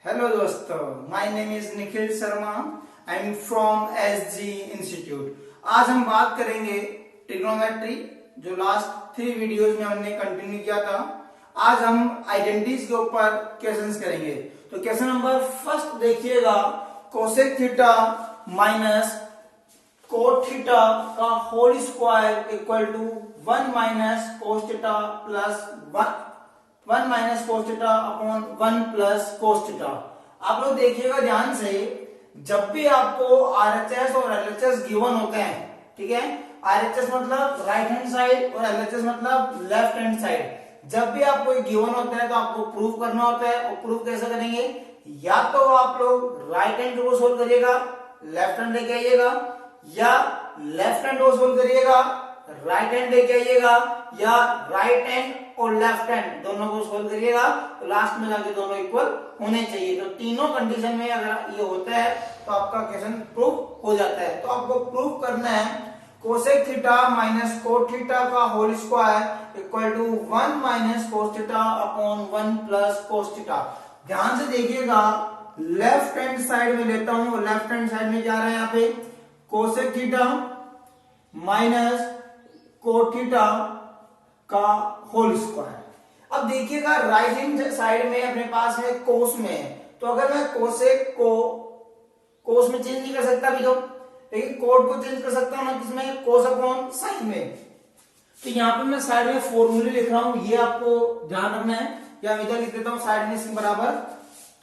Hello दोस्तों, my name is Nikhil Sharma. I am from SG institute. आज हम बात करेंगे ट्रिग्नोमेट्री, जो लास्ट 3 वीडियोस में हमने कंटिन्यू किया था। आज हम आइडेंटिटीज के ऊपर क्वेश्चंस करेंगे। तो क्वेश्चन नंबर फर्स्ट देखिएगा, cosec theta minus cot theta का whole square equal to 1 minus cos theta plus 1 minus cos theta upon 1 plus cos theta. आप लोग देखिएगा ध्यान से, जब भी आपको आरएचएस और एलएचएस गिवन होते हैं, ठीक है, आरएचएस मतलब राइट हैंड साइड और एलएचएस मतलब लेफ्ट हैंड साइड। जब भी आपको गिवन होता है तो आपको प्रूफ करना होता है। और प्रूफ कैसे करेंगे? या तो आप लोग राइट हैंड को सोल्व करिएगा, लेफ्ट हैंड लेके आइएगा, या लेफ्ट हैंड को सोल्व करिएगा, राइट हैंड लेके आइएगा, या राइट हैंड और लेफ्ट हैंड दोनों को सोल्व करिएगा। तो लास्ट में जाके दोनों इक्वल होने चाहिए। तो तीनों कंडीशन में अगर ये होता है तो आपका क्वेश्चन प्रूफ हो जाता है। तो आपको प्रूफ करना है cosec theta minus cot theta का whole square equal to 1 minus cos theta upon 1 plus cos theta. ध्यान से देखिएगा, लेफ्ट हैंड साइड में लेता हूं। लेफ्ट हैंड साइड में जा रहा है यहाँ पे cosec theta minus cot theta का होल स्क्वायर। अब देखिएगा राइट हैंड साइड में अपने पास है कोस में, तो अगर मैं कोसेक को कोस में चेंज नहीं कर सकता भी, तो लेकिन कोट को चेंज कर सकता हूं ना, किसमें? कोस अपॉन साइन में। तो यहाँ पे मैं साइड में फॉर्मूले लिख रहा हूं, ये आपको ध्यान रखना है। या इधर लिख देता हूं साइड में इसके बराबर,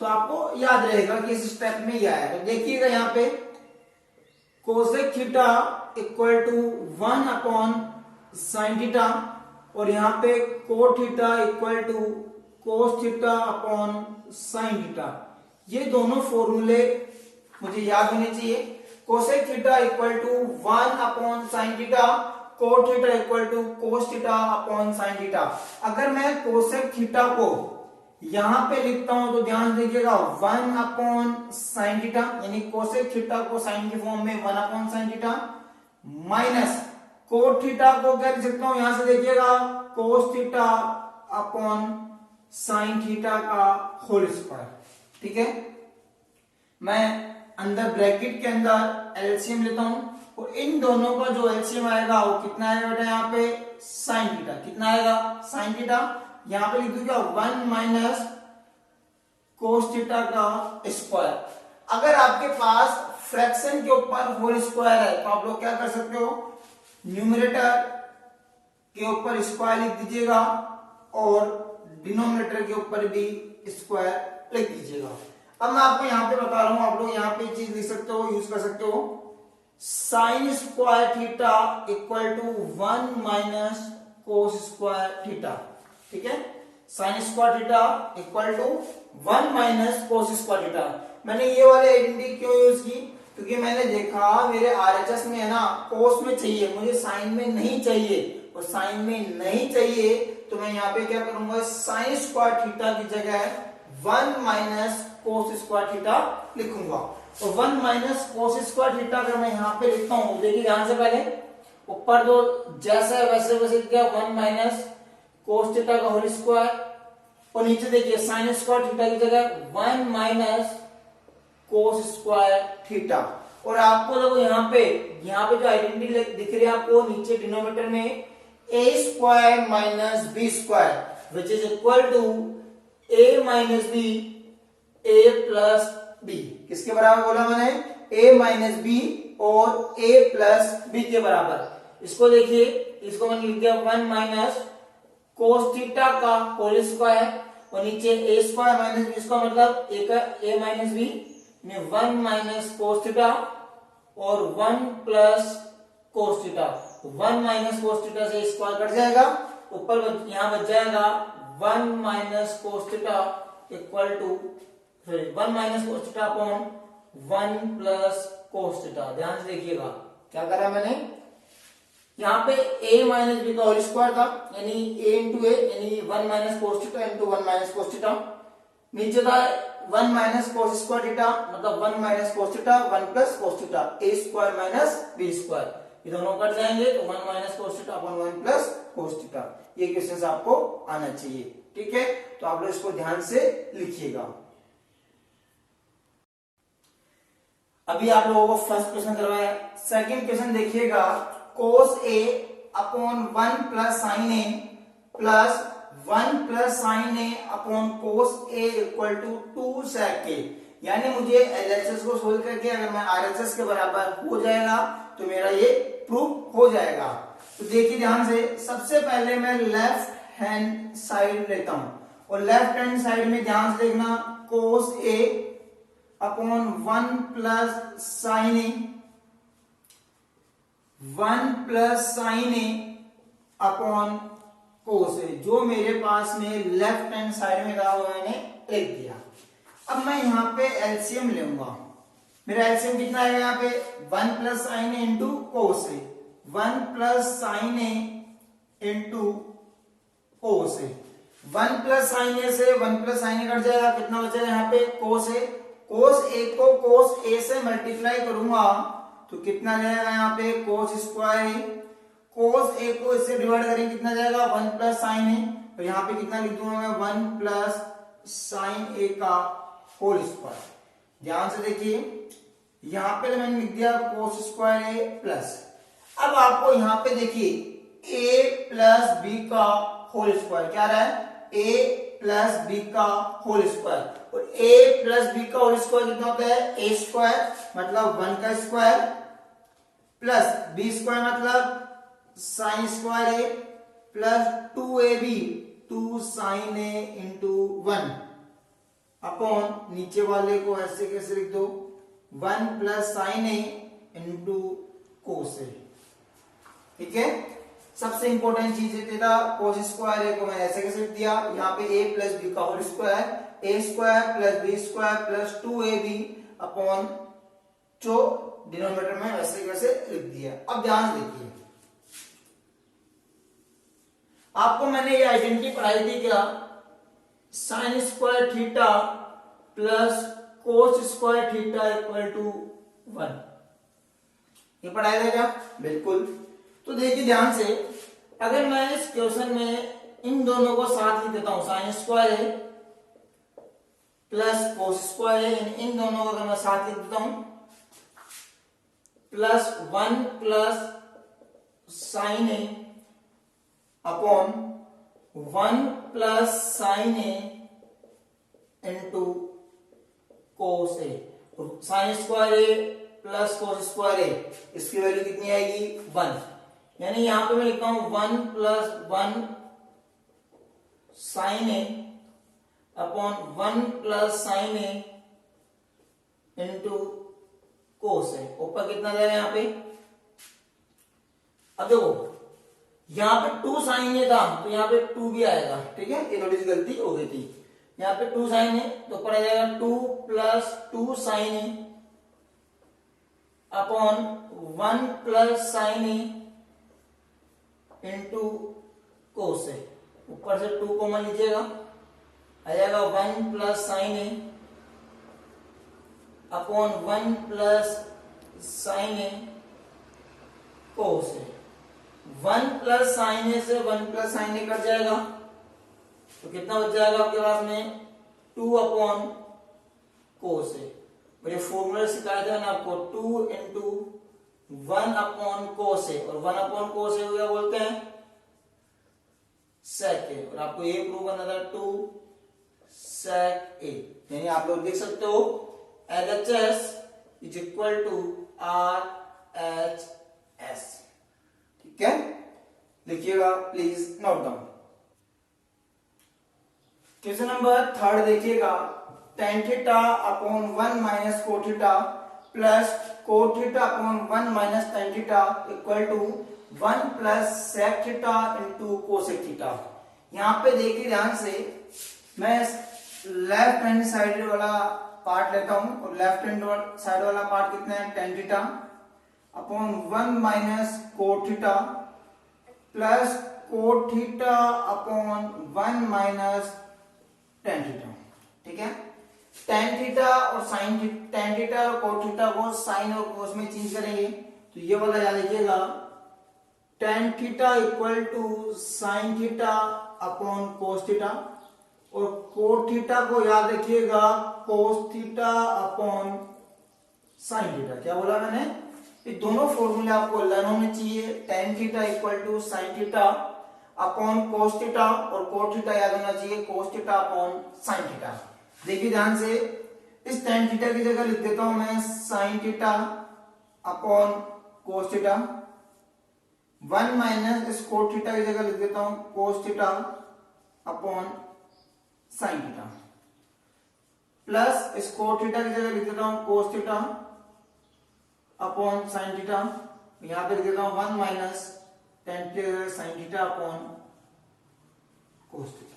तो आपको याद रहेगा कि इस स्टेप में यह है। तो देखिएगा यहाँ पे cosec theta equal to 1 upon sine theta, और यहाँ पे cot theta equal to cos theta upon sine theta. ये दोनों फॉर्मूले मुझे याद होने चाहिए। Cosec theta equal to 1 upon sine theta, cot theta equal to cos theta upon sine theta. अगर मैं कोसेक थीटा को यहां पे लिखता हूं तो ध्यान दीजिएगा 1 अपॉन साइन थीटा, यानी कोसेक थीटा को साइन के फॉर्म में 1 upon sine theta, minus cot theta को क्या लिख सकता हूं, यहां से देखिएगा कोस थीटा अपॉन साइन थीटा का होल स्क्वायर। ठीक है, मैं अंदर ब्रैकेट के अंदर एलसीएम लेता हूं, और इन दोनों का जो एलसीएम आएगा वो कितना आएगा बेटा? यहाँ पे साइन थीटा। कितना आएगा? Sine theta. यहां पे लिख दूंगा 1 माइनस कोस थीटा का स्क्वायर। अगर आपके पास फ्रैक्शन के ऊपर होल स्क्वायर है तो आप लोग क्या कर सकते हो, न्यूमरेटर के ऊपर स्क्वायर लिख दीजिएगा और डिनोमिनेटर के ऊपर भी स्क्वायर लिख दीजिएगा। अब मैं आपको यहाँ पे बता रहा हूं, आप लोग यहाँ पे चीज लिख सकते हो, यूज कर सकते हो। Sine square theta equal to 1 minus cos square theta. ठीक है, sine square theta equal to 1 minus cos square theta. मैंने ये वाली आइडेंटिटी क्यों यूज की? क्योंकि मैंने देखा मेरे आरएचएस में है ना, कोस में चाहिए, मुझे साइन में नहीं चाहिए, और साइन में नहीं चाहिए तो मैं यहाँ पे क्या करूंगा, साइन स्क्वायर थीटा की जगह 1 माइनस कोस स्क्वायर थीटा लिखूंगा। तो 1 माइनस कोस स्क्वायर थीटा अगर मैं यहाँ पे लिखता हूं, देखिए ध्यान से, पहले ऊपर तो जैसा है वैसे वैसे क्या, 1 माइनस कोस थीटा का होल स्क्वायर, और नीचे देखिए साइन स्क्वायर थीटा की जगह 1 माइनस कोस स्क्वायर थीटा। और आपको देखो यहाँ पे जो आइडेंटिटी दिख रही है आपको नीचे डिनोमिनेटर में, a square minus B square which is equal to a minus B, a plus B. किसके बराबर बोला मैंने? a माइनस बी और a प्लस बी के बराबर। इसको देखिए, इसको मैंने लिख दिया 1 माइनस कोस थीटा का होल स्क्वायर, और नीचे a स्क्वायर माइनस बी, इसका मतलब a माइनस बी में 1 माइनस कोस थीटा और 1 plus cos theta. 1 minus cos theta से स्क्वायर कट जाएगा, ऊपर यहां बच जाएगा 1 minus cos theta equal to 1 minus cos theta upon 1 plus cos theta. ध्यान से देखिएगा क्या करा मैंने, यहाँ पे a माइनस बी का होल स्क्वायर था, यानी a इंटू ए, यानी 1 minus cos theta into 1 minus cos theta. नीचे था 1 माइनस कोस स्क्वायर थीटा, मतलब 1 minus cos theta 1 plus cos theta, a square minus b square, ये दोनों कट जाएंगे तो 1 minus cos theta upon 1 plus cos theta. ये question आपको आना चाहिए। ठीक है, तो आप लोग इसको ध्यान से लिखिएगा। अभी आप लोगों को फर्स्ट क्वेश्चन करवाया। सेकंड क्वेश्चन देखिएगा, cos a upon 1 plus sine A plus 1 plus sine A upon cos a equal to 2 sec a। यानी मुझे LHS को सोल्व करके अगर मैं RHS के बराबर हो जाएगा तो मेरा ये प्रूफ हो जाएगा। तो देखिए ध्यान से, सबसे पहले मैं लेफ्ट हैंड साइड लेता हूं और लेफ्ट हैंड साइड में ध्यान से देखना, cos a upon 1 plus sine A, 1 plus sine A upon cos A, जो मेरे पास में लेफ्ट हैंड साइड में था वो मैंने लिख दिया। अब मैं यहाँ पे एलसीएम लूंगा। मेरा एलसीएम कितना आएगा यहाँ पे, 1 plus sine A into cos A, 1 plus sine A into cos A. 1 plus sine ए से 1 प्लस साइन ए कट जाएगा, कितना बचेगा यहाँ पे, कोस ए। कोस ए को कोस ए से मल्टीप्लाई करूंगा तो कितना जाएगा यहाँ पे, कोस स्क्वायर ए। कोस ए को इससे डिवाइड करेंगे कितना जाएगा, 1 प्लस साइन ए। तो यहाँ पे कितना लिख दूंगा मैं, 1 प्लस साइन ए का होल स्क्वायर। ध्यान से देखिए, यहां पे मैंने लिख दिया कोस स्क्वायर ए प्लस। अब आपको यहां पे देखिए a प्लस बी का होल स्क्वायर क्या रहा है, a प्लस बी का होल स्क्वायर। और a प्लस बी का होल स्क्वायर कितना होता है, a स्क्वायर मतलब 1 का स्क्वायर प्लस b स्क्वायर मतलब sine square a plus 2ab 2 sine A into 1 upon नीचे वाले को ऐसे कैसे लिख दो, 1 plus sine A into cos A. ठीक है, सबसे इंपॉर्टेंट चीज है तेरा कोस स्क्वायर ए को मैंने ऐसे कैसे लिख दिया, यहाँ पे a प्लस बी का whole square, a square plus B square plus 2ab upon जो डिनोमिनेटर में वैसे कैसे लिख दिया। अब ध्यान देखिए, आपको मैंने ये आइडेंटिटी पढ़ाई थी क्या, sine square theta plus cos square theta equal to 1, ये पढ़ाया था क्या, बिल्कुल। तो देखिए ध्यान से, अगर मैं इस क्वेश्चन में इन दोनों को साथ लिख देता हूं, साइन स्क्वायर है प्लस कोस स्क्वायर है, इन दोनों को अगर मैं साथ लिख देता हूं, plus 1 plus sine A upon 1 plus sine A into cos A. Sign square A plus cos square ए, इसकी वैल्यू कितनी आएगी, 1। यानी यहां पे मैं लिखता हूं 1 plus 1 sign A upon 1 plus sine A into cos ए। ऊपर कितना जाएगा यहाँ पे, अब देखो यहाँ पे 2 साइन ए था तो यहाँ पे 2 भी आएगा। ठीक है, ये थोड़ी सी गलती हो गई थी, यहाँ पे 2 साइन ए तो ऊपर आ जाएगा 2 plus 2 sine A upon 1 plus sine A into cos ए। ऊपर से 2 कॉमन लीजिएगा, आ जाएगा 1 plus sine A upon 1 plus sine A cos A. 1 plus sine ए से 1 प्लस साइन ए कट जाएगा तो कितना बच जाएगा आपके पास में, 2 अपॉन कोस ए। और ये फॉर्मूला सिखाया था ना आपको, 2 इंटू 1 अपॉन कोस ए, और 1 अपॉन कोस ए क्या बोलते हैं, सेक ए। और आपको ये प्रूव करना था 2 सेक ए। यानी आप लोग देख सकते हो LHS is equal to RHS। ठीक है, लिखिएगा please note down. Question number 3 देखिएगा, tan theta upon 1 minus cot theta plus cot theta upon 1 minus tan theta equal to 1 plus sec theta into cosec theta. यहाँ पे देखिए ध्यान से, मैं लेफ्ट हैंड साइड वाला पार्ट लेता हूं और लेफ्ट हैंड साइड वाला पार्ट कितना है, tan theta upon 1 minus cot theta plus cot theta upon 1 minus tan theta. ठीक है, tan थीटा और साइन tan थीटा और कोट थीटा को साइन और कोस में चेंज करेंगे तो ये वाला याद रखिएगा, tan theta equal to sine theta upon cos theta, और कोट थीटा को याद रखिएगा cos theta upon sine theta. क्या बोला मैंने? ये दोनों फॉर्मूले आपको लर्न होने चाहिए। Tan theta equal to sine theta upon cos theta, और कोट थीटा याद होना चाहिए cos theta upon sine theta. देखिए ध्यान से, इस टेन थीटा की जगह लिख देता हूं मैं sine theta upon cos theta, one minus इस कोट थीटा की जगह लिख देता हूं कोस theta upon sine theta, plus इस कोट थीटा की जगह लिख देता हूं कोस थीटा अपॉन साइन थीटा, यहां पे लिख देता हूं वन माइनस टेन की जगह sign theta upon cos theta.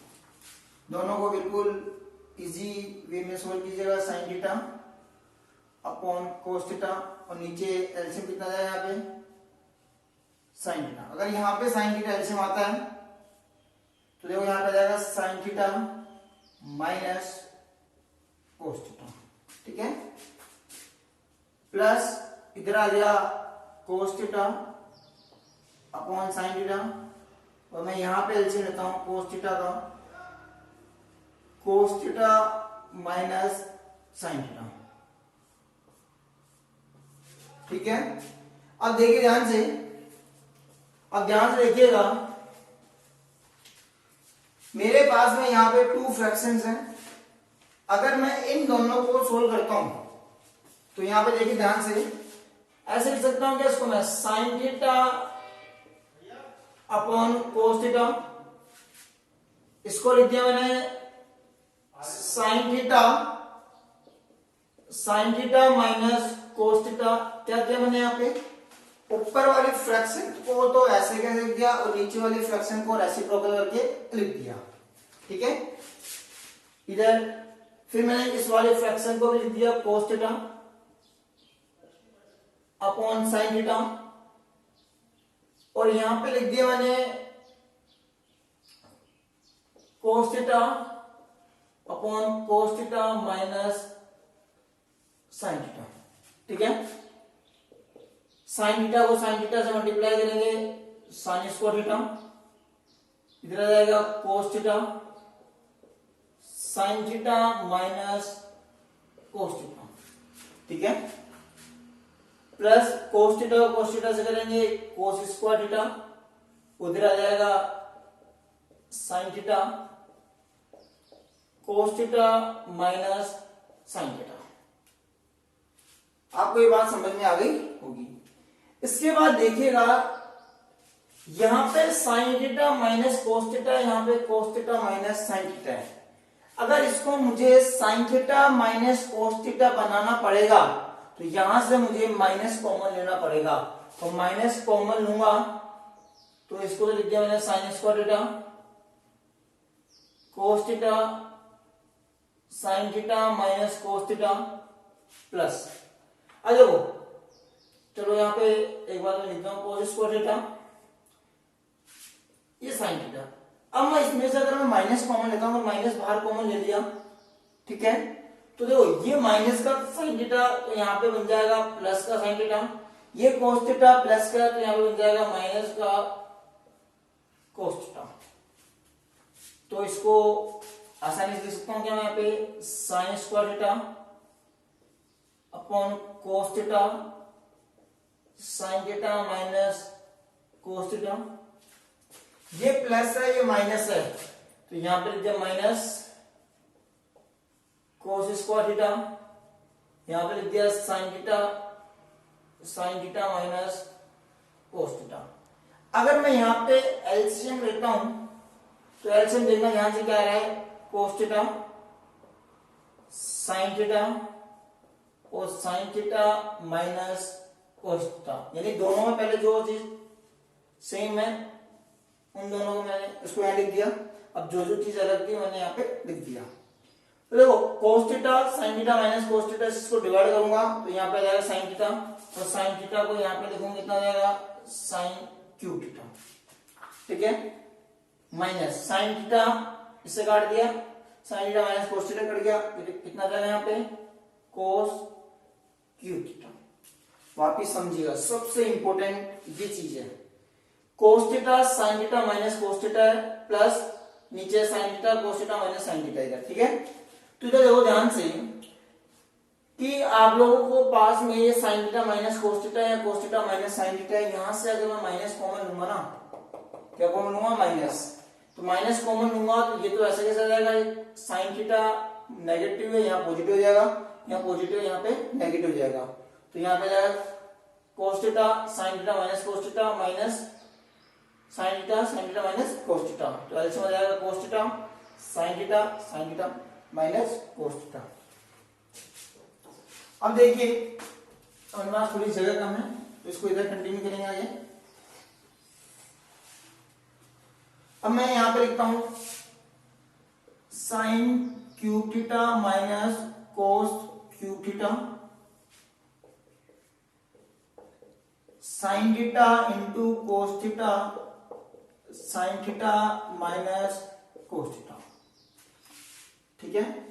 दोनों को बिल्कुल इजी वे में सोल्व कीजिएगा। Sign theta upon cos theta, और नीचे एलसीएम कितना जाएगा यहाँ पे साइन थीटा। अगर यहाँ पे साइन थीटा एलसीएम आता है तो देखो यहाँ पे जाएगा sign theta minus cos theta, ठीक है, प्लस इधर आ गया कोस थीटा अपॉन साइन थीटा, और मैं यहां पे एलसीएम लेता हूं कोस थीटा का, कोस थीटा माइनस साइन थीटा, ठीक है। अब देखिए ध्यान से, अब ध्यान से देखिएगा, मेरे पास में यहां पे टू फ्रैक्शंस हैं। अगर मैं इन दोनों को सोल्व करता हूं तो यहां पे देखिए ध्यान से, ऐसे लिख सकता हूं क्या इसको मैं, sine theta upon cos theta, इसको लिख दिया मैंने sine theta minus cos theta. क्या किया मैंने यहाँ पे, ऊपर वाली फ्रैक्शन को तो ऐसे कैसे लिख दिया, और नीचे वाली फ्रैक्शन को रेसिप्रोकल करके लिख दिया, ठीक है। इधर फिर मैंने इस वाले फ्रैक्शन को भी लिख दिया कोस थीटा अपॉन साइन थीटा, और यहां पे लिख दिया मैंने कोस theta upon cos theta minus sine theta, ठीक है। साइन थीटा को साइन थीटा से मल्टीप्लाई करेंगे साइन स्क्वायर थीटा, इधर आ जाएगा कोस theta sine theta minus cos theta, ठीक है, प्लस कोस थीटा को कोस थीटा से करेंगे कोस स्क्वायर थीटा, उधर आ जाएगा sign theta cos theta minus sine theta. आपको ये बात समझ में आ गई होगी। इसके बाद देखिएगा, यहां पे sine theta minus cos theta, यहां पे cos theta minus sine theta है। अगर इसको मुझे sine theta minus cos theta बनाना पड़ेगा तो यहां से मुझे माइनस कॉमन लेना पड़ेगा, तो माइनस कॉमन लूंगा तो इसको तो लिख दिया मैंने sine square theta cos theta sine theta minus cos theta plus, आ देखो चलो यहाँ पे एक बार मैं लिखता हूं कोस स्क्वायर थीटा, ये साइन थीटा। अब मैं इसमें से अगर मैं माइनस कॉमन लेता हूं, माइनस बाहर कॉमन ले लिया, ठीक है, तो देखो ये माइनस का साइन थीटा तो यहाँ पे बन जाएगा प्लस का साइन थीटा, ये कोस थीटा प्लस का तो यहाँ पे बन जाएगा माइनस का कोस थीटा। तो इसको आसानी से लिख सकता हूं क्या मैं यहाँ पे sign square theta upon cos theta sine theta minus cos theta, ये प्लस है ये माइनस है तो यहां पे लिख दिया माइनस कोस स्क्वायर थीटा, यहां पे लिख दिया sign theta minus cos theta. अगर मैं यहां पे एलसीएम लेता हूं तो एलसीएम देखना यहां से क्या आ रहा है, कोस थीटा साइन थीटा और sign theta minus cos theta, यानी दोनों में पहले जो चीज सेम है उन दोनों को मैंने इसको यहां लिख दिया। अब जो जो चीज अलग थी मैंने यहाँ पे लिख दिया। तो देखो कोस theta sine theta minus cos theta, इसको डिवाइड करूंगा तो यहाँ पे आ जाएगा साइन थीटा, और साइन थीटा को यहाँ पे लिखूंगा कितना आ जाएगा साइन क्यूब थीटा, ठीक है, माइनस साइन थीटा इससे काट दिया, sign theta minus cos theta cut गया, कितना जाएगा यहाँ पे कोस क्यूब थीटा। वापिस समझिएगा, सबसे इंपॉर्टेंट ये चीज है, कोस theta sine theta minus cos theta है, प्लस नीचे sign theta cos theta minus sine theta इधर, ठीक है। तो इधर देखो ध्यान से कि आप लोगों को पास में ये sine theta minus cos theta या cos theta minus sine theta है, यहां से अगर मैं माइनस कॉमन लूंगा ना, क्या कॉमन लूंगा माइनस, तो माइनस कॉमन लूंगा तो ये तो ऐसे कैसे जाएगा, साइन थीटा नेगेटिव है यहाँ पॉजिटिव हो जाएगा, यहाँ पॉजिटिव यहाँ पे नेगेटिव हो जाएगा, तो यहाँ पे जाएगा कोस theta sine theta minus cos theta minus sine theta minus cos theta, तो एलसीएम हो जाएगा कोस theta sine theta minus cos theta. अब देखिए हमारे पास थोड़ी जगह कम है तो इसको इधर कंटिन्यू करेंगे आगे। अब मैं यहां पे लिखता हूं sine cube theta minus cos cube theta sine theta into cos theta sine theta minus cos theta, ठीक है।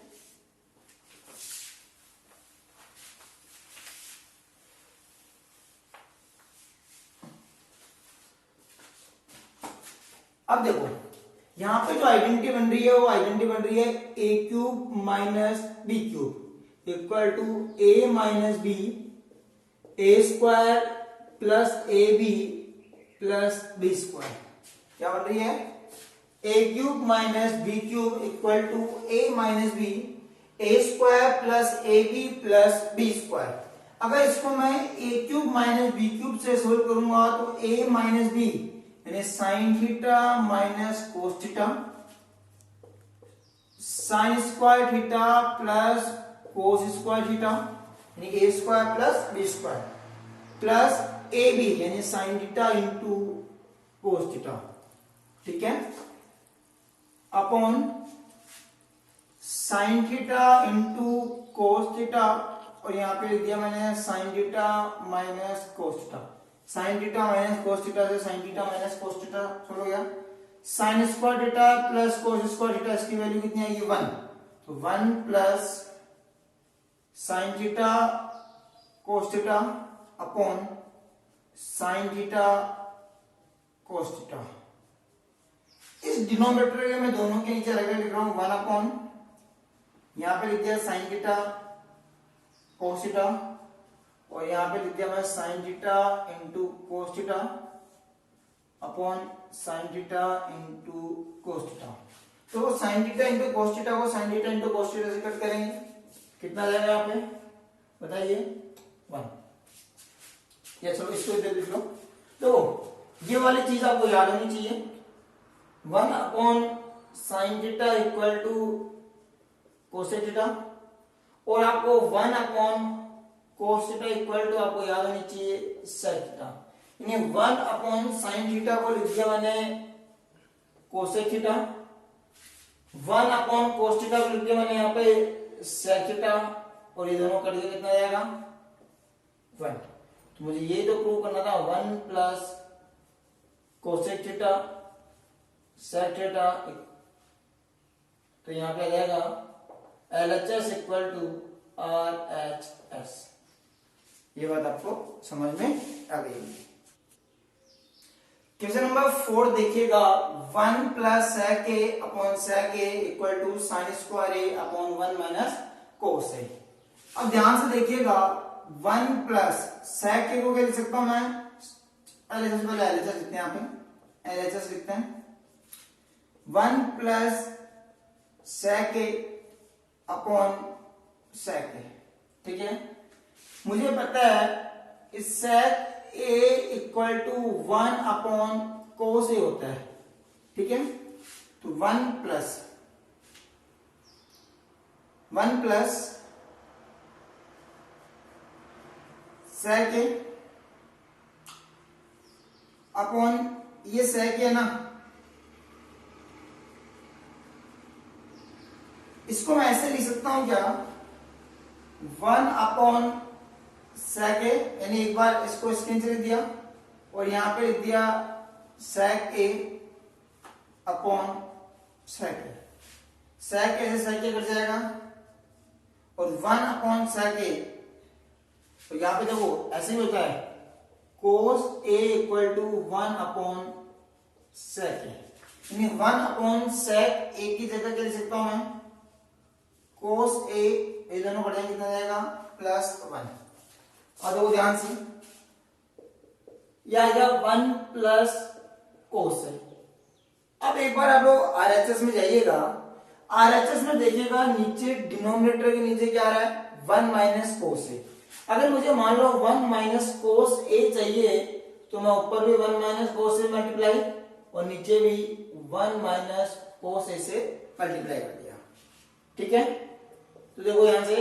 अब देखो यहां पे जो आइडेंटिटी बन रही है वो आइडेंटिटी बन रही है A cube minus B cube equal to A minus B A square plus A B plus B square, क्या बन रही है A cube minus B cube equal to A minus B A square plus A B plus B square. अगर इसको मैं A cube minus B cube से solve करूंगा तो ए माइनस बी यानी sine theta minus cos theta sine square theta plus cos square theta यानी A square plus B square plus A B यानी sine theta into cos theta, ठीक है, upon sine theta into cos theta और यहां पे लिख दिया मैंने sine theta minus cos theta, sine theta minus cos theta से sine theta minus cos theta छोड़ गया, sine square theta plus cos square theta इसकी वैल्यू कितनी आएगी 1, तो 1 plus sine theta cos theta upon sine theta cos theta. इस denominator के मैं दोनों के नीचे रख लिख रहा हूं 1 अपॉन यहां पे लिख दिया साइन थीटा कोस थीटा और यहां पे लिख दिया मैं sine theta into cos theta upon sine theta into cos theta. तो sine theta into cos theta को sine theta into cos theta से कट करेंगे, कितना आ जाएगा यहाँ पे बताइए 1, या चलो इसको इधर लिख लो। तो ये वाली चीज आपको याद होनी चाहिए 1 upon sine theta equal to cosec theta और आपको 1 upon cos theta equal to आपको याद होनी चाहिए सेक थीटा, यानी 1 अपॉन साइन थीटा को लिख दिया मैंने cosec theta, 1 upon cos theta को लिख दिया मैंने यहाँ पे सेक थीटा और ये दोनों कट के कितना जाएगा 1। तो मुझे ये तो प्रूव करना था 1 plus cosec theta sec theta, तो यहाँ पे आ जाएगा LHS इक्वल टू RHS। ये बात आपको समझ में आ गई। क्वेश्चन नंबर 4 देखिएगा 1 plus sec a upon sec a equal to sine square a upon 1 minus cos a। अब ध्यान से देखिएगा 1 प्लस sec a को क्या लिख सकता हूं मैं, LHS पहले LHS लिखते हैं, यहाँ पे LHS लिखते हैं 1 plus sec a upon sec a, ठीक है। मुझे पता है इस sec a equal to 1 upon cos a होता है, ठीक है। तो 1 प्लस sec a अपॉन ये sec a ना, इसको मैं ऐसे लिख सकता हूं क्या 1 अपॉन sec a, यानी एक बार इसको स्क्रीन से लिख दिया और यहां पे लिख दिया sec a upon sec a, sec a से sec a कट जाएगा और 1 अपॉन sec a, तो यहां पे देखो ऐसे ही होता है cos a equal to 1 upon sec a, यानी 1 अपॉन sec a की जगह क्या लिख सकता हूं मैं cos a ये दोनों कट जाएंगे, कितना जाएगा +1। और देखो ध्यान से, यह आएगा 1 प्लस कोस है। अब एक बार आप लोग आरएचएस में जाइएगा, आरएचएस में देखिएगा नीचे डिनोमिनेटर के नीचे क्या आ रहा है 1 माइनस कोस ए। अगर मुझे मान लो 1 माइनस कोस ए चाहिए तो मैं ऊपर भी 1 माइनस कोस ए मल्टीप्लाई और नीचे भी 1 माइनस कोस ए से मल्टीप्लाई कर दिया। ठीक है, तो देखो यहां से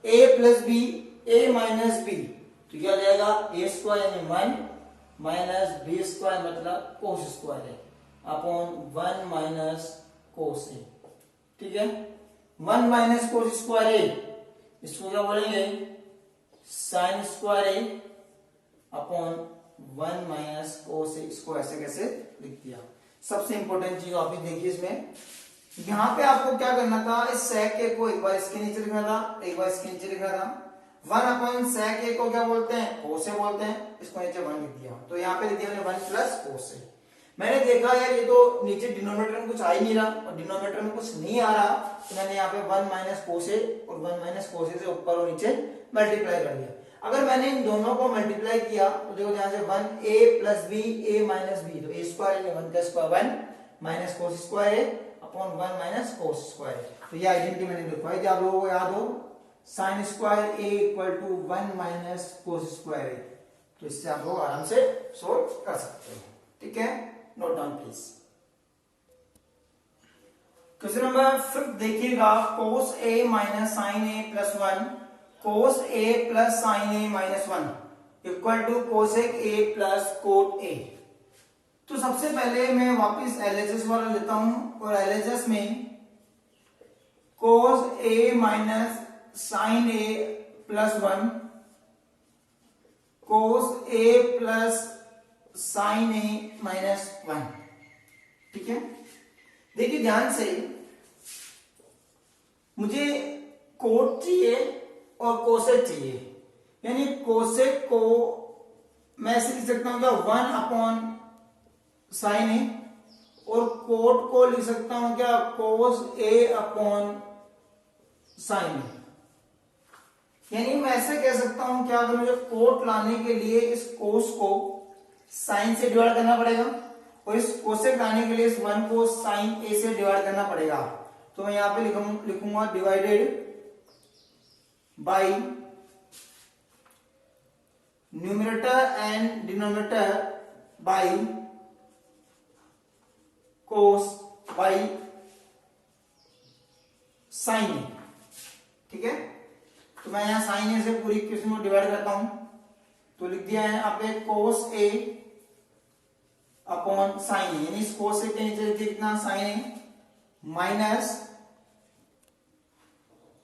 a plus B, A minus B, तो क्या हो जाएगा ए स्क्वायर यानी 1 माइनस बी स्क्वायर मतलब कोस स्क्वायर है अपॉन 1 माइनस कोस ए। ठीक है, 1 माइनस कोस स्क्वायर ए, इसको क्या बोलेंगे साइन स्क्वायर ए अपॉन 1 माइनस कोस ए स्क्वायर। से कैसे लिख दिया। सबसे इंपॉर्टेंट चीज आप देखिए इसमें, यहां पे आपको क्या करना था, इस sec a को एक बार इसके नीचे लिखना था, एक बार इसके नीचे लिखना था। 1 अपॉन sec a को क्या बोलते हैं कोस ए बोलते हैं, इसको नीचे 1 लिख दिया। तो यहाँ पे लिख दिया मैंने 1 प्लस कोस ए। मैंने देखा यार ये तो नीचे डिनोमिनेटर में कुछ आ ही नहीं रहा और डिनोमिनेटर में कुछ नहीं आ रहा, तो मैंने यहाँ पे 1 माइनस कोस ए और 1 माइनस कोस ए से ऊपर और नीचे मल्टीप्लाई कर दिया। अगर मैंने इन दोनों को मल्टीप्लाई किया तो देखो ध्यान से 1a plus B, A minus B, तो ए स्क्वायर यानी 1 का स्क्वायर 1 माइनस कोस स्क्वायर ए अपॉन 1 माइनस कोस स्क्वायर। तो ये आइडेंटिटी मैंने लिखवाई थी, आप लोगों को याद हो, sine square A equal to 1 minus cos square A. तो इससे आप लोग आराम से सोल्व कर सकते हो। ठीक है, note down please. Question number 5 देखिएगा, cos A minus sine A plus 1, cos A plus sine A minus 1 equal to cosec A plus cot A. तो सबसे पहले मैं वापस एलएचएस वाला लेता हूं और एलएचएस में कोस A minus sine A plus 1, cos A plus sine A minus 1। ठीक है, देखिए ध्यान से, मुझे कोट चाहिए और कोसेक चाहिए, यानी कोसेक को मैं ऐसे लिख सकता हूं क्या 1 अपॉन साइन ए, और कोट को लिख सकता हूं क्या कोस ए अपॉन साइन ए। यानी मैं ऐसे कह सकता हूं क्या, अगर मुझे कोट लाने के लिए इस कोस को साइन से डिवाइड करना पड़ेगा और इस कोसेक लाने के लिए इस 1 को साइन ए से डिवाइड करना पड़ेगा। तो मैं यहां पे लिखूंगा divided by numerator and denominator by cos by sine A. ठीक है, तो मैं यहां साइन ए से पूरी इक्वेशन को डिवाइड करता हूं, तो लिख दिया है आप कोस ए अपॉन साइन ए, यानी इस कोस ए के नीचे लिख दिया कितना sine A minus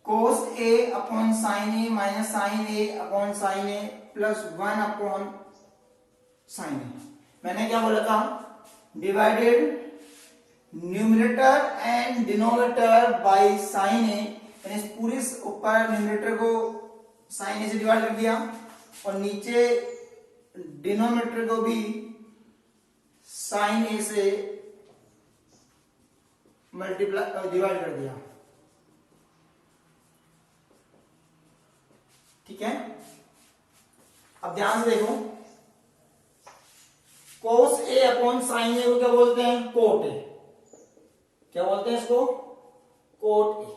cos A upon sine A minus sine A upon sine A plus 1 upon sine A. मैंने क्या बोला था, divided numerator and denominator by sine A, यानी पूरी ऊपर न्यूमरेटर को साइन ए से डिवाइड कर दिया और नीचे डिनोमिनेटर को भी साइन ए से मल्टीप्लाई डिवाइड कर दिया। ठीक है, अब ध्यान से देखो, कोस ए अपॉन साइन ए को क्या बोलते हैं कोट ए, क्या बोलते हैं इसको कोट ए।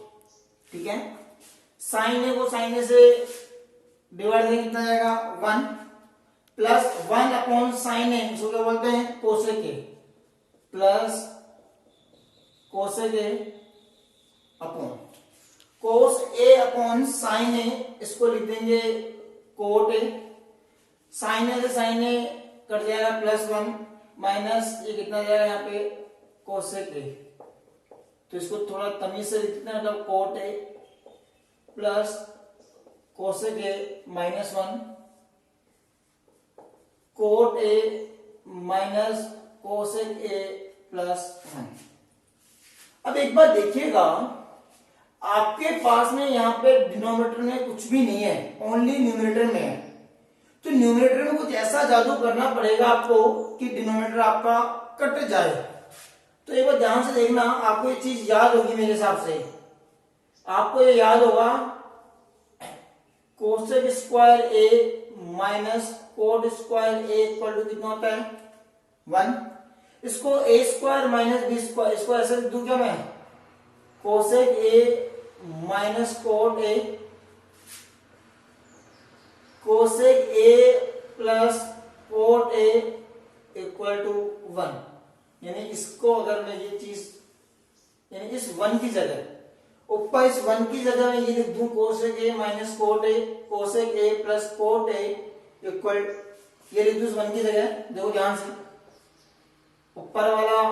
ठीक है, साइन ए को साइन ए से डिवाइड करेंगे कितना जाएगा 1 प्लस 1 अपॉन साइन ए, इसको क्या बोलते हैं cosec A, plus cosec A upon cos A upon sine A, इसको लिख देंगे कोट ए। साइन ए से साइन ए कट जाएगा +1 माइनस ये कितना जाएगा यहाँ पे कोसेक ए, तो इसको थोड़ा तमीज से लिख देते हैं, मतलब cot A plus cosec A minus 1, cot A minus cosec A plus 1। अब एक बार देखिएगा, आपके पास में यहाँ पे डिनोमिनेटर में कुछ भी नहीं है, ओनली न्यूमरेटर में है, तो न्यूमरेटर में कुछ ऐसा जादू करना पड़ेगा आपको कि डिनोमिनेटर आपका कट जाए। तो एक बार ध्यान से देखना, आपको ये चीज याद होगी मेरे हिसाब से, आपको ये याद होगा cosec square A minus cot square A equal to कितना होता है 1। इसको A square minus B square, इसको ऐसे लिख दूं क्या मैं, cosec A minus cot A, cosec A plus cot A equal to 1। यानी इसको अगर मैं ये चीज, यानी इस 1 की जगह ऊपर इस 1 की जगह मैं ये लिख दूं cosec A minus cot A, cosec A plus cot A equal, ये लिख दूं इस 1 की जगह। देखो ध्यान से, ऊपर वाला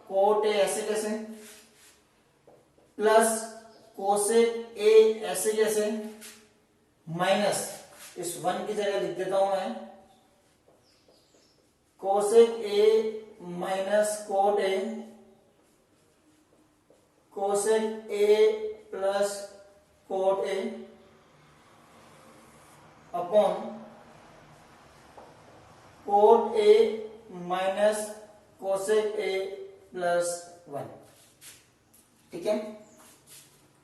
कोट ए ऐसे कैसे, प्लस कोसेक ए ऐसे कैसे, माइनस इस 1 की जगह लिख देता हूं मैं cosec A minus cot A, cosec A plus cot A upon cot A minus cosec A plus 1। ठीक है,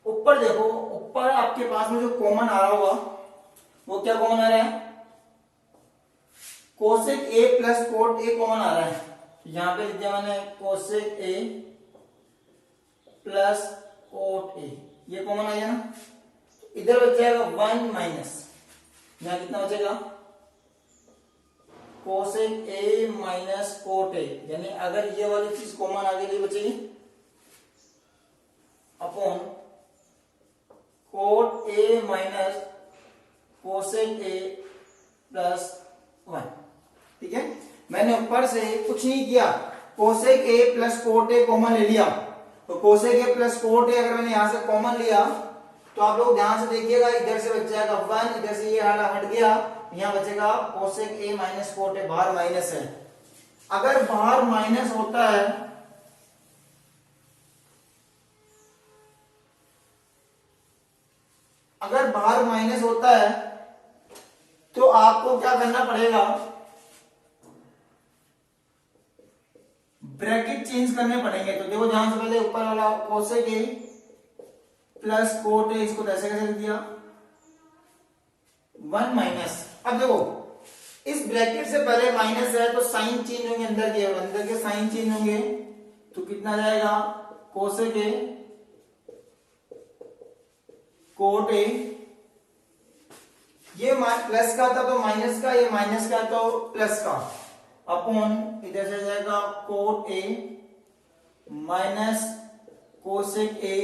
ऊपर देखो, ऊपर आपके पास में जो कॉमन आ रहा होगा वो क्या कॉमन आ रहा है, cosec A plus cot A common आ रहा है। यहां पे लिख दिया मैंने cosec A plus cot A, ये कॉमन आ गया ना। इधर बच जाएगा 1 माइनस, यहां कितना बचेगा कोसेक ए माइनस कोट ए, यानी अगर ये वाली चीज कॉमन आ गई बचेगी upon cot A minus cosec A plus 1। ठीक है, मैंने ऊपर से कुछ नहीं किया, cosec A plus cot A common ले लिया, तो कोसेक ए प्लस कोट ए अगर मैंने यहां से कॉमन लिया तो आप लोग ध्यान से देखिएगा, इधर से बच जाएगा 1, इधर से ये हट गया, यहां बचेगा कोसेक ए माइनस कोट ए, बाहर माइनस है। अगर बाहर माइनस होता है अगर बाहर माइनस होता है तो आपको क्या करना पड़ेगा, ब्रैकेट चेंज करने पड़ेंगे। तो देखो ध्यान से, पहले ऊपर वाला कोसेक ए प्लस कोट ए, इसको कैसे कैसे लिख दिया 1 माइनस। अब देखो इस ब्रैकेट से पहले माइनस है तो साइन चेंज होंगे अंदर के, और अंदर के साइन चेंज होंगे तो कितना जाएगा कोसेक ए कोट ए, ये प्लस का था तो माइनस का, ये माइनस का तो प्लस का, अपॉन इधर से जाएगा cot A minus cosec A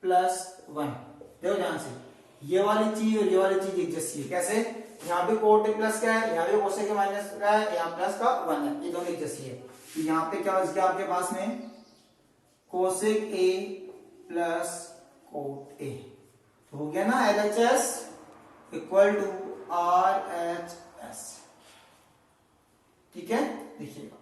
plus 1। देखो ध्यान से, ये वाली चीज और ये वाली चीज एक जैसी है। कैसे, यहाँ पे कोट ए प्लस का है, यहाँ पे कोसेक ए माइनस का है, यहाँ प्लस का 1 है, ये दोनों एक जैसी है। तो यहाँ पे क्या बच गया आपके पास में cosec A plus cot A, तो हो गया ना LHS इक्वल टू RHS। ठीक है, देखिएगा,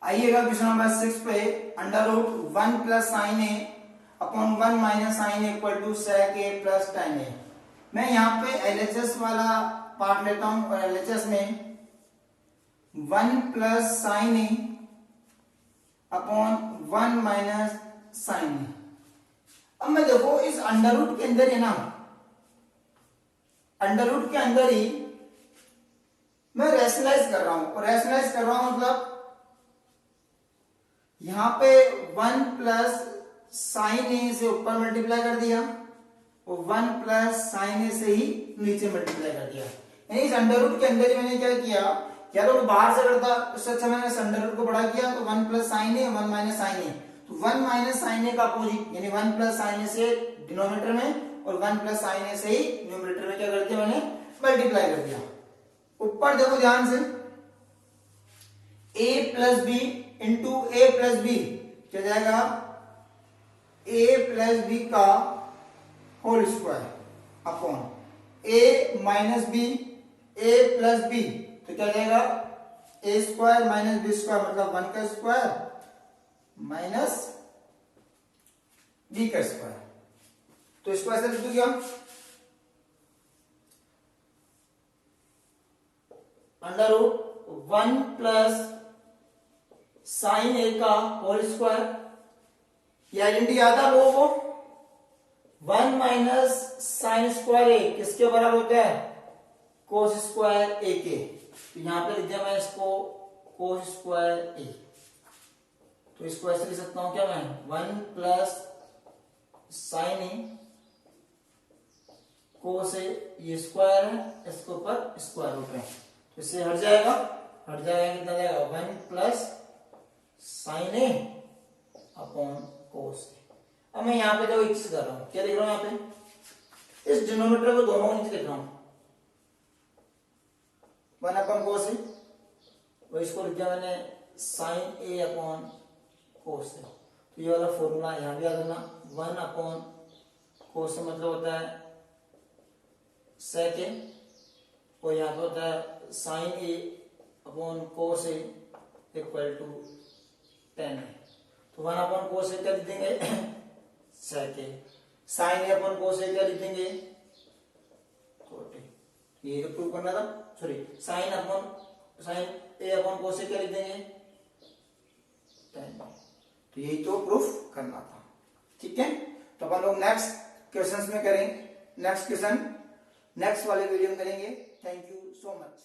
आइएगा क्वेश्चन नंबर 6 पे, under root 1 plus sine A upon 1 minus sine A equal to sec A plus tan A. मैं यहाँ पे LHS वाला पार्ट लेता हूं, और LHS में 1 plus sine A upon 1 minus sine ए। अब मैं देखो इस अंडर रूट के अंदर है ना, अंडर रूट के अंदर ही मैं रैशनलाइज कर रहा हूं, और रैशनलाइज कर रहा हूं मतलब यहां पे 1 प्लस साइन ए से ऊपर मल्टीप्लाई कर दिया और 1 प्लस साइन ए से ही नीचे मल्टीप्लाई कर दिया। यानी इस अंडर रूट के अंदर ही मैंने क्या किया, या तो बाहर से करता, उससे अच्छा मैंने इस अंडर रूट को बड़ा किया, तो 1 plus sine A 1 minus sine ए, तो 1 माइनस साइन ए का अपोजिट यानी 1 प्लस साइन ए से डिनोमिनेटर में और 1 प्लस साइन ए से ही न्यूमरेटर में क्या कर दिया मैंने, मल्टीप्लाई कर दिया। ऊपर देखो ध्यान से, a plus B into A plus B क्या जाएगा, a प्लस बी का whole square upon a minus B a plus B, तो क्या जाएगा a square minus B square, मतलब 1 का स्क्वायर माइनस b का स्क्वायर। तो इसको ऐसे लिख दूं क्या, under root 1 plus sine A का होल स्क्वायर। ये आइडेंटिटी याद है लोगों को, 1 माइनस साइन स्क्वायर ए किसके बराबर होता है? कोस स्क्वायर ए के। तो यहां पे लिख दिया मैं इसको कोस स्क्वायर ए। तो इसको ऐसे लिख सकता हूं क्या मैं? 1 प्लस साइन ए कोस ए, ये स्क्वायर है, इसके ऊपर स्क्वायर रूट है, तो इससे हट जाएगा। कितना जाएगा? 1 plus sine A upon cos ए। अब मैं यहाँ पे जो एक चीज कर रहा हूं, क्या लिख रहा हूं? यहाँ पे इस डिनोमिनेटर को दोनों नीचे लिख रहा हूं, 1 अपॉन कोस ए, और इसको लिख दिया मैंने साइन ए अपॉन कोस ए। तो ये वाला फॉर्मूला यहां भी आ जाना, 1 अपॉन कोस ए मतलब होता है सेकेंड, और यहाँ पे होता है sine A upon cos A equal to 10 है। तो 1 अपॉन कोस ए क्या लिख देंगे? Second. Sign A upon cos ए क्या लिख देंगे? 40। ये तो प्रूव करना था, sorry, sign A upon cos ए क्या लिख देंगे? 10। तो यही तो प्रूफ करना था। ठीक है, तो अपन लोग नेक्स्ट क्वेश्चंस में करेंगे। नेक्स्ट क्वेश्चन नेक्स्ट वाले वीडियो में करेंगे। Thank you so much.